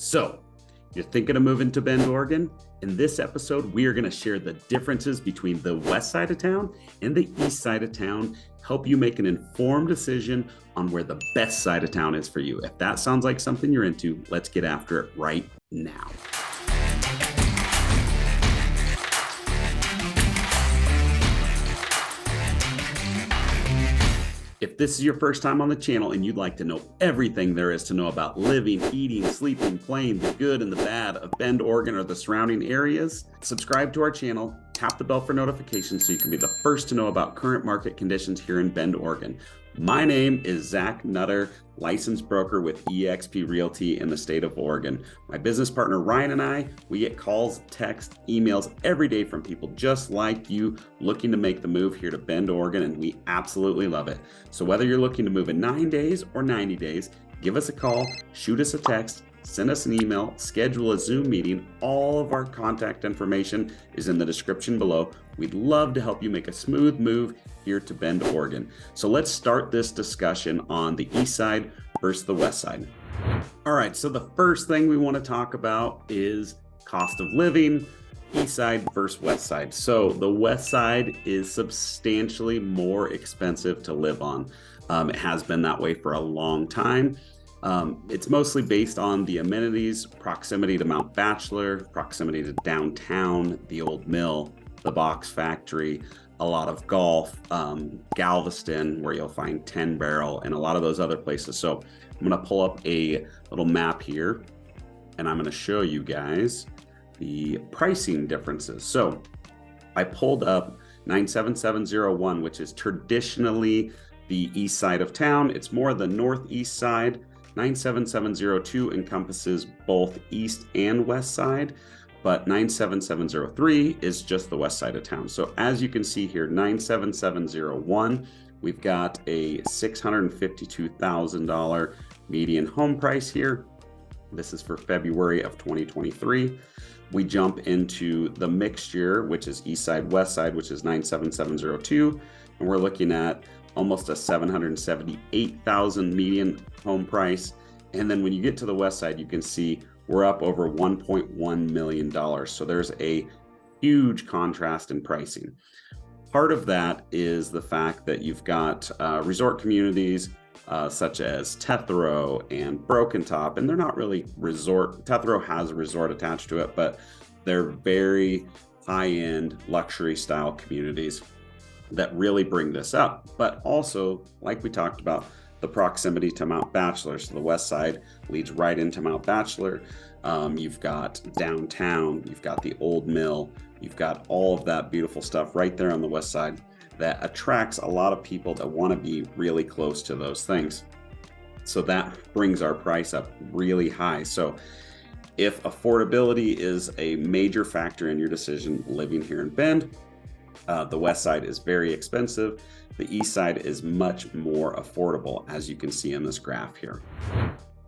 So, you're thinking of moving to Bend, Oregon? In this episode, we are going to share the differences between the west side of town and the east side of town, help you make an informed decision on where the best side of town is for you. If that sounds like something you're into, let's get after it right now. If this is your first time on the channel and you'd like to know everything there is to know about living, eating, sleeping, playing, the good and the bad of Bend, Oregon, or the surrounding areas, subscribe to our channel, tap the bell for notifications so you can be the first to know about current market conditions here in Bend, Oregon. My name is Zach Nutter, licensed broker with eXp Realty in the state of Oregon. My business partner Ryan and I, we get calls, texts, emails every day from people just like you looking to make the move here to Bend, Oregon, and we absolutely love it. So whether you're looking to move in 9 days or 90 days, give us a call, shoot us a text, send us an email, schedule a Zoom meeting. All of our contact information is in the description below. We'd love to help you make a smooth move here to Bend, Oregon. So let's start this discussion on the east side versus the west side. All right, so the first thing we want to talk about is cost of living, east side versus west side. So the west side is substantially more expensive to live on. It has been that way for a long time. It's mostly based on the amenities, proximity to Mount Bachelor, proximity to downtown, the old mill, the box factory, a lot of golf, Galveston, where you'll find 10 Barrel and a lot of those other places. So I'm going to pull up a little map here and I'm going to show you guys the pricing differences. So I pulled up 97701, which is traditionally the east side of town. It's more the northeast side. 97702 encompasses both east and west side, but 97703 is just the west side of town. So as you can see here, 97701, we've got a $652,000 median home price here. This is for February of 2023. We jump into the mixture, which is east side, west side, which is 97702, and we're looking at almost a $778,000 median home price. And then when you get to the west side, you can see we're up over $1.1 million. So there's a huge contrast in pricing. Part of that is the fact that you've got resort communities such as Tethero and Broken Top, and they're not really resort. Tethero has a resort attached to it, but they're very high-end luxury style communities that really bring this up. But also, like we talked about, the proximity to Mount Bachelor. So the west side leads right into Mount Bachelor. You've got downtown, you've got the old mill, you've got all of that beautiful stuff right there on the west side that attracts a lot of people that want to be really close to those things. So that brings our price up really high. So if affordability is a major factor in your decision living here in Bend, the west side is very expensive. The east side is much more affordable, as you can see in this graph here.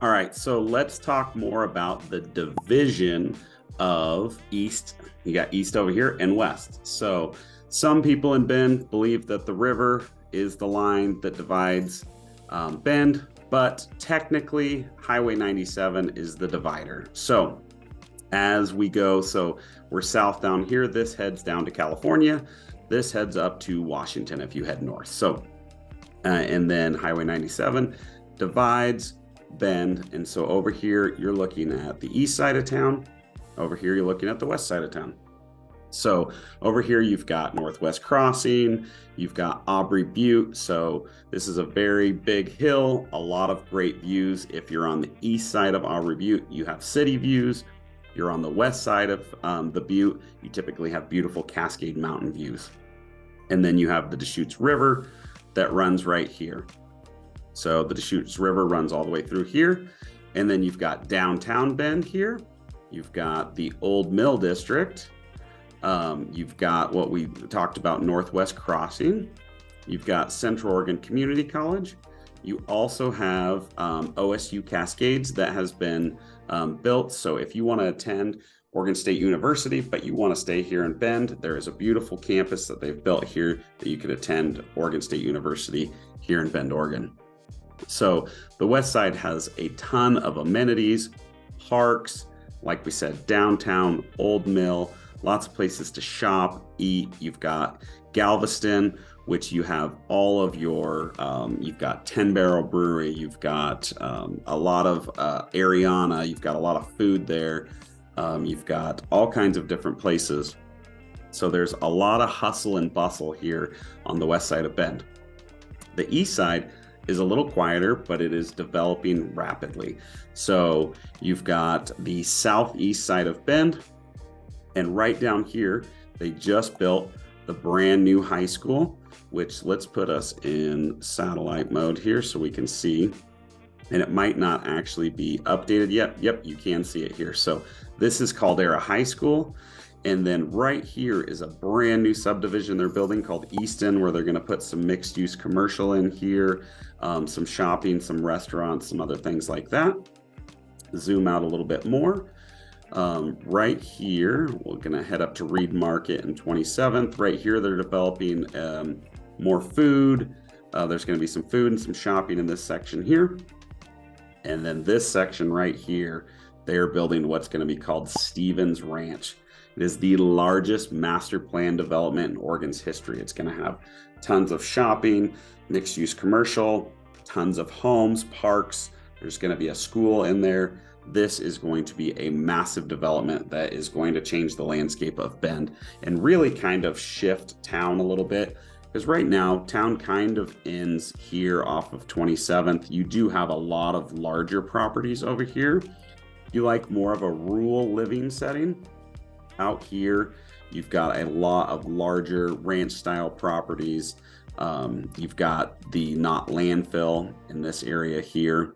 All right, so let's talk more about the division of east. You got east over here and west. So some people in Bend believe that the river is the line that divides Bend, but technically Highway 97 is the divider. So as we go, so we're south down here, this heads down to California. This heads up to Washington if you head north. So, and then Highway 97 divides Bend. And so over here, you're looking at the east side of town. Over here, you're looking at the west side of town. So over here, you've got Northwest Crossing, you've got Aubrey Butte. So this is a very big hill, a lot of great views. If you're on the east side of Aubrey Butte, you have city views. You're on the west side of the butte, you typically have beautiful Cascade Mountain views. And then you have the Deschutes River that runs right here. So the Deschutes River runs all the way through here. And then you've got downtown Bend here. You've got the Old Mill District. You've got what we talked about, Northwest Crossing. You've got Central Oregon Community College. You also have OSU Cascades that has been built. So if you want to attend Oregon State University, but you want to stay here in Bend, there is a beautiful campus that they've built here that you could attend Oregon State University here in Bend, Oregon. So the west side has a ton of amenities. parks, like we said, downtown, Old Mill, lots of places to shop, eat. You've got Galveston, which you have all of your, you've got 10 Barrel Brewery, you've got a lot of Ariana, you've got a lot of food there, you've got all kinds of different places. So there's a lot of hustle and bustle here on the west side of Bend. The east side is a little quieter, but it is developing rapidly. So you've got the southeast side of Bend, and right down here, they just built the brand new high school, which let's put us in satellite mode here so we can see. And it might not actually be updated yet. Yep, you can see it here. So this is Caldera High School. And then right here is a brand new subdivision they're building called Easton, where they're going to put some mixed use commercial in here, some shopping, some restaurants, some other things like that. Zoom out a little bit more. Right here, we're going to head up to Reed Market and 27th. Right here, they're developing more food. There's going to be some food and some shopping in this section here. And then this section right here, they're building what's going to be called Stevens Ranch. It is the largest master plan development in Oregon's history. It's going to have tons of shopping, mixed use commercial, tons of homes, parks. There's going to be a school in there. This is going to be a massive development that is going to change the landscape of Bend and really kind of shift town a little bit. Because right now, town kind of ends here off of 27th. You do have a lot of larger properties over here. You like more of a rural living setting. Out here, you've got a lot of larger ranch style properties. You've got the not landfill in this area here,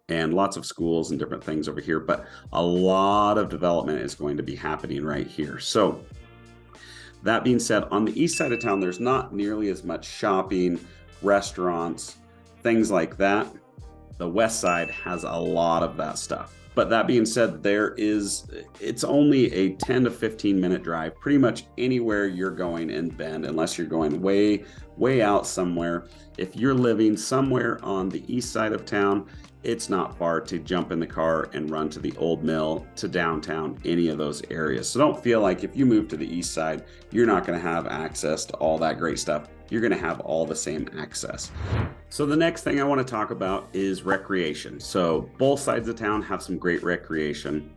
and lots of schools and different things over here, but a lot of development is going to be happening right here. So that being said, on the east side of town, there's not nearly as much shopping, restaurants, things like that. The west side has a lot of that stuff. But that being said, it's only a 10 to 15 minute drive, pretty much anywhere you're going in Bend, unless you're going way, way out somewhere. If you're living somewhere on the east side of town, it's not far to jump in the car and run to the Old Mill, to downtown, any of those areas. So don't feel like if you move to the east side, you're not going to have access to all that great stuff. You're going to have all the same access. So the next thing I want to talk about is recreation. So both sides of town have some great recreation.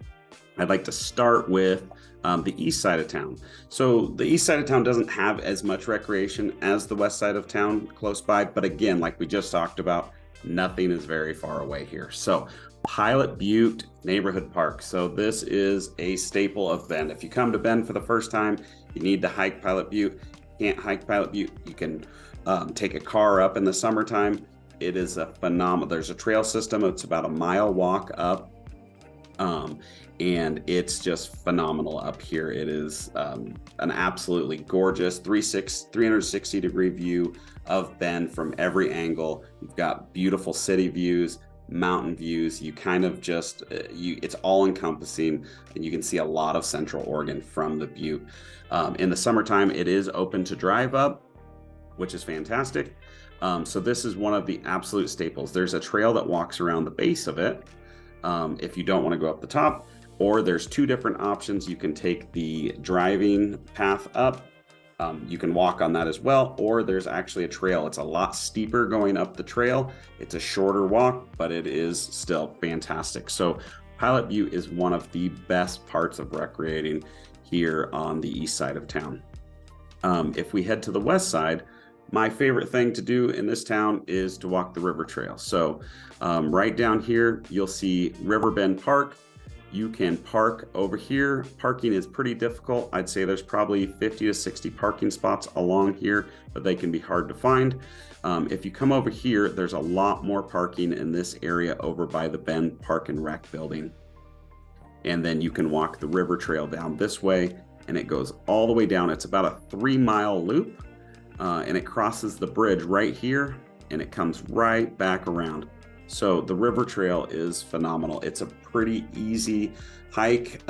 I'd like to start with the east side of town. So the east side of town doesn't have as much recreation as the west side of town close by. But again, like we just talked about, nothing is very far away here. So Pilot Butte Neighborhood Park. So this is a staple of Bend. If you come to Bend for the first time, you need to hike Pilot Butte. Can't hike Pilot Butte, you can take a car up in the summertime. It is a phenomenal, there's a trail system. It's about a mile walk up, and it's just phenomenal up here. It is an absolutely gorgeous 360 degree view of Bend from every angle. You've got beautiful city views, mountain views. You kind of just, it's all encompassing, and you can see a lot of Central Oregon from the Butte. In the summertime, it is open to drive up, which is fantastic. So this is one of the absolute staples. There's a trail that walks around the base of it if you don't want to go up the top, or there's two different options. You can take the driving path up. You can walk on that as well, or there's actually a trail. It's a lot steeper going up the trail. It's a shorter walk, but it is still fantastic. So Pilot Butte is one of the best parts of recreating here on the east side of town. If we head to the west side, my favorite thing to do in this town is to walk the river trail. So right down here, you'll see Riverbend Park. You can park over here. Parking is pretty difficult. I'd say there's probably 50 to 60 parking spots along here, but they can be hard to find. If you come over here, there's a lot more parking in this area over by the Bend Park and Rec building. And then you can walk the river trail down this way, and it goes all the way down. It's about a 3-mile loop, and it crosses the bridge right here, and it comes right back around. So the river trail is phenomenal. It's a pretty easy hike.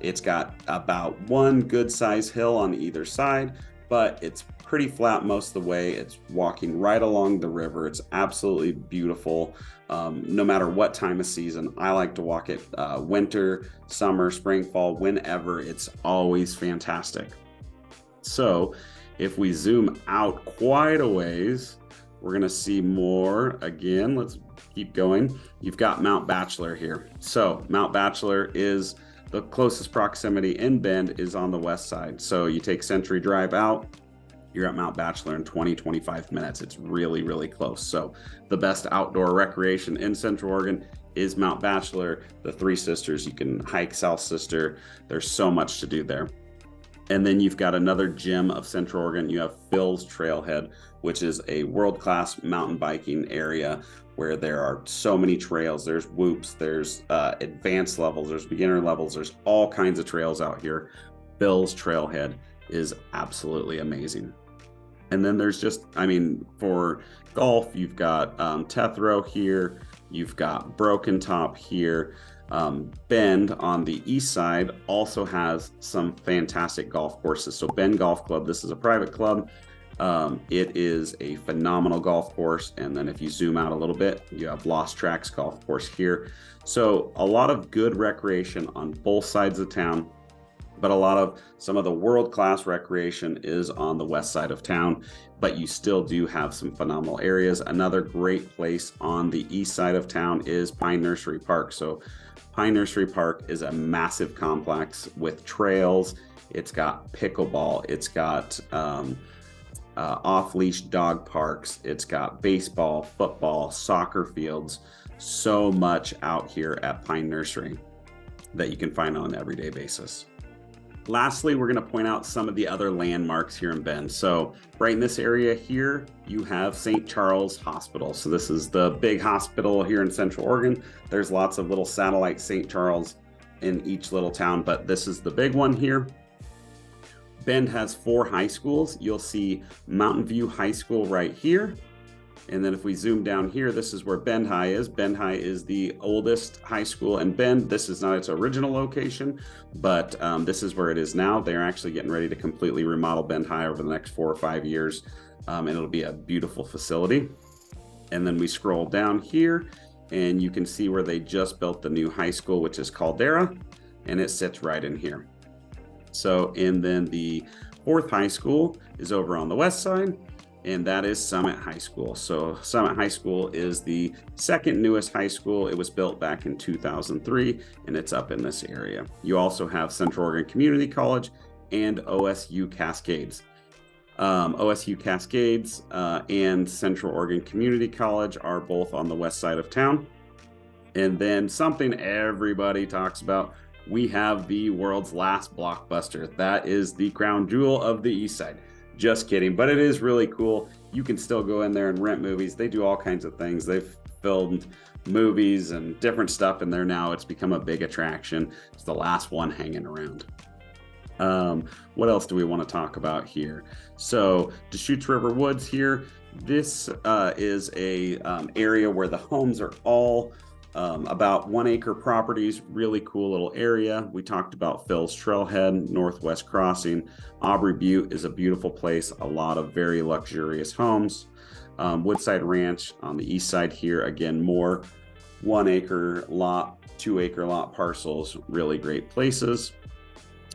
It's got about one good size hill on either side, but it's pretty flat most of the way. It's walking right along the river. It's absolutely beautiful. No matter what time of season, I like to walk it winter, summer, spring, fall, whenever. It's always fantastic. So if we zoom out quite a ways, we're going to see more. Again, let's keep going. You've got Mount Bachelor here. So Mount Bachelor is the closest proximity in Bend is on the west side. So you take Century Drive out, you're at Mount Bachelor in 20-25 minutes. It's really, really close. So the best outdoor recreation in Central Oregon is Mount Bachelor. The Three Sisters, you can hike South Sister. There's so much to do there. And then you've got another gem of Central Oregon. You have Phil's Trailhead, which is a world-class mountain biking area where there are so many trails. There's whoops, there's advanced levels, there's beginner levels, there's all kinds of trails out here. Phil's Trailhead is absolutely amazing. And then there's just, I mean, for golf, you've got Tethrow here, you've got Broken Top here. Bend on the east side also has some fantastic golf courses. So Bend Golf Club, this is a private club. It is a phenomenal golf course. And then if you zoom out a little bit, you have Lost Tracks Golf Course here. So a lot of good recreation on both sides of town, but a lot of some of the world-class recreation is on the west side of town, but you still do have some phenomenal areas. Another great place on the east side of town is Pine Nursery Park. So Pine Nursery Park is a massive complex with trails. It's got pickleball. It's got off-leash dog parks. It's got baseball, football, soccer fields. So much out here at Pine Nursery that you can find on an everyday basis. Lastly, we're going to point out some of the other landmarks here in Bend. So right in this area here, you have St. Charles Hospital. So this is the big hospital here in Central Oregon. There's lots of little satellite St. Charles in each little town, but this is the big one here. Bend has 4 high schools. You'll see Mountain View High School right here. And then if we zoom down here, this is where Bend High is. Bend High is the oldest high school in Bend. This is not its original location, but this is where it is now. They're actually getting ready to completely remodel Bend High over the next 4 or 5 years, and it'll be a beautiful facility. And then we scroll down here, and you can see where they just built the new high school, which is Caldera, and it sits right in here. So, and then the 4th high school is over on the west side, and that is Summit High School. So Summit High School is the 2nd newest high school. It was built back in 2003, and it's up in this area. You also have Central Oregon Community College and OSU Cascades. OSU Cascades and Central Oregon Community College are both on the west side of town. And then something everybody talks about, we have the world's last blockbuster. That is the crown jewel of the east side. Just kidding, but it is really cool. You can still go in there and rent movies. They do all kinds of things. They've filmed movies and different stuff in there now. It's become a big attraction. It's the last one hanging around. What else do we want to talk about here? So Deschutes River Woods here. This is a area where the homes are all about 1 acre properties, really cool little area. We talked about Phil's Trailhead, Northwest Crossing. Aubrey Butte is a beautiful place, a lot of very luxurious homes. Woodside Ranch on the east side here, again, more 1 acre lot, 2 acre lot parcels, really great places.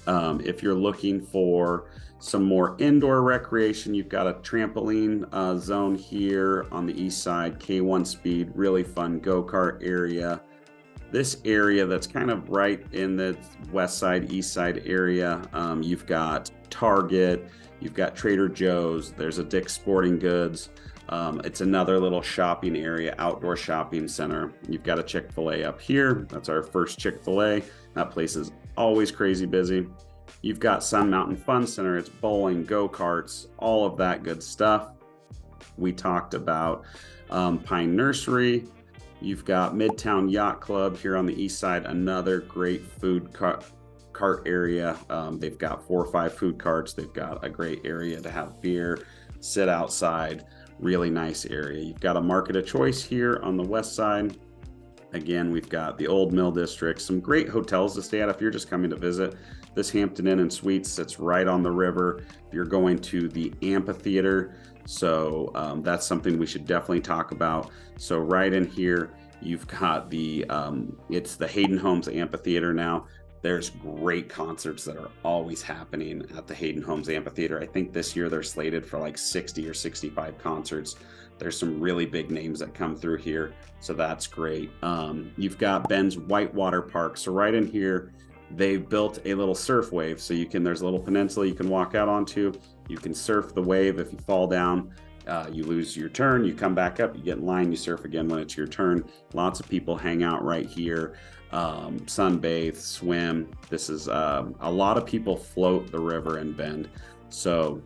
If you're looking for some more indoor recreation, you've got a trampoline zone here on the east side, K1 speed, really fun go-kart area. This area that's kind of right in the west side, east side area, you've got Target, you've got Trader Joe's, there's a Dick's Sporting Goods. It's another little shopping area, outdoor shopping center. You've got a Chick-fil-A up here. That's our first Chick-fil-A. That place is always crazy busy. You've got Sun Mountain Fun Center. It's bowling, go-karts, all of that good stuff. We talked about Pine Nursery. You've got Midtown Yacht Club here on the east side, another great food cart area. They've got 4 or 5 food carts. They've got a great area to have beer, sit outside, really nice area. You've got a Market of Choice here on the west side. Again, we've got the Old Mill District, some great hotels to stay at if you're just coming to visit. This Hampton Inn and Suites sits right on the river. If you're going to the amphitheater, so that's something we should definitely talk about. So right in here, you've got the, it's the Hayden Homes Amphitheater now. There's great concerts that are always happening at the Hayden Homes Amphitheater. I think this year they're slated for like 60 or 65 concerts. There's some really big names that come through here, so that's great. You've got Bend's Whitewater Park. So right in here, they built a little surf wave. So there's a little peninsula you can walk out onto. You can surf the wave. If you fall down, you lose your turn, you come back up, you get in line, you surf again when it's your turn. Lots of people hang out right here, sunbathe, swim. This is a lot of people float the river in Bend. So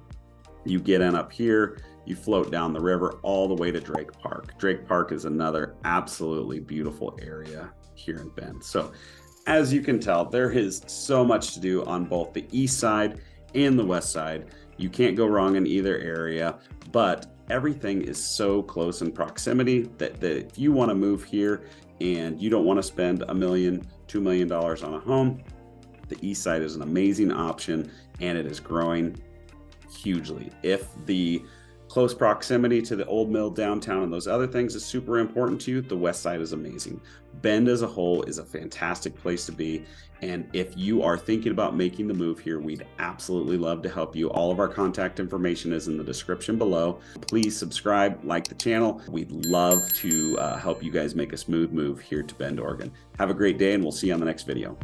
you get in up here, you float down the river all the way to Drake Park. Drake Park is another absolutely beautiful area here in Bend. So as you can tell, there is so much to do on both the east side and the west side. You can't go wrong in either area, but everything is so close in proximity that if you want to move here and you don't want to spend $1 million, $2 million on a home, the east side is an amazing option, and it is growing hugely. If the close proximity to the Old Mill downtown and those other things is super important to you, the west side is amazing. Bend as a whole is a fantastic place to be. And if you are thinking about making the move here, we'd absolutely love to help you. All of our contact information is in the description below. Please subscribe, like the channel. We'd love to help you guys make a smooth move here to Bend, Oregon. Have a great day, and we'll see you on the next video.